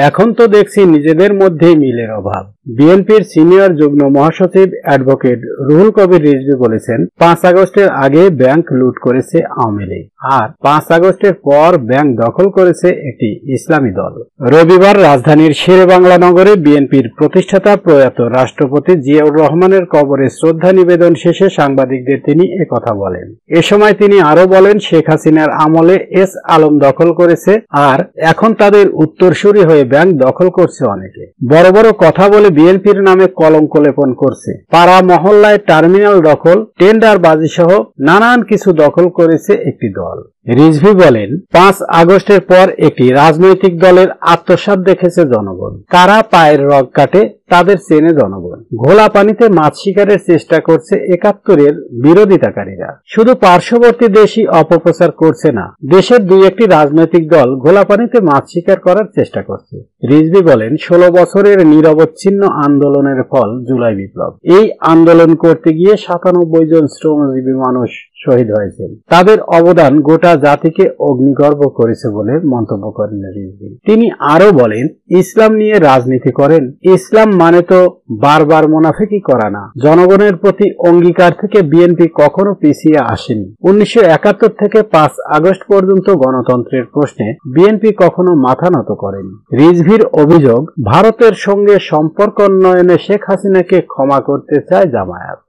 এখন তো দেখছি নিজেদের মধ্যেই মিলের অভাব। বিএনপির সিনিয়র যুগ্ম মহাসচিব অ্যাডভোকেট রুহুল কবির রিজভী বলেছেন, ৫ আগস্টের আগে ব্যাংক লুট করেছে আওয়ামী লীগ, আর ৫ আগস্টের পর ব্যাংক দখল করেছে একটি ইসলামী দল। রবিবার রাজধানীর শেরেবাংলা নগরে বিএনপির প্রতিষ্ঠাতা প্রয়াত রাষ্ট্রপতি জিয়াউর রহমানের কবরে শ্রদ্ধা নিবেদন শেষে সাংবাদিকদের তিনি একথা বলেন। এ সময় তিনি আরো বলেন, শেখ হাসিনার আমলে এস আলম দখল করেছে, আর এখন তাদের উত্তরসূরি হয়ে ব্যাংক দখল করছে অনেকে। বড় বড় কথা বলে বিএনপির নামে কলঙ্ক লেপন করছে। পাড়া মহল্লায় টার্মিনাল দখল, টেন্ডার বাজি সহ নানান কিছু দখল করেছে একটি দল। রিজভী বলেন, ৫ আগস্টের পর একটি রাজনৈতিক দলের আত্মসাৎ দেখেছে জনগণ। কারা পায়ের রগ কাটে তাদের চেনে জনগণ। ঘোলা পানিতে মাছ শিকারের চেষ্টা করছে ৭১-এর বিরোধিতাকারীরা। শুধু পার্শ্ববর্তী দেশই অপপ্রচার করছে না, দেশের দুই একটি রাজনৈতিক দল ঘোলা পানিতে মাছ শিকার করার চেষ্টা করছে। রিজভী বলেন, ১৬ বছরের নিরবচ্ছিন্ন আন্দোলনের ফল জুলাই বিপ্লব। এই আন্দোলন করতে গিয়ে ৯৭ জন শ্রমজীবী মানুষ শহীদ হয়েছেন। তাদের অবদান গোটা জাতিকে অগ্নিগর্ভ করেছে বলে মন্তব্য করেন রিজভী। তিনি আরো বলেন, ইসলাম নিয়ে রাজনীতি করেন, ইসলাম মানে তো বারবার মুনাফিকি করা না। জনগণের প্রতি অঙ্গীকার থেকে বিএনপি কখনো পিছিয়ে আসেনি। ১৯৭১ থেকে ৫ আগস্ট পর্যন্ত গণতন্ত্রের প্রশ্নে বিএনপি কখনো মাথা নত করেনি। রিজভীর অভিযোগ, ভারতের সঙ্গে সম্পর্ক উন্নয়নে শেখ হাসিনাকে ক্ষমা করতে চায় জামায়াত।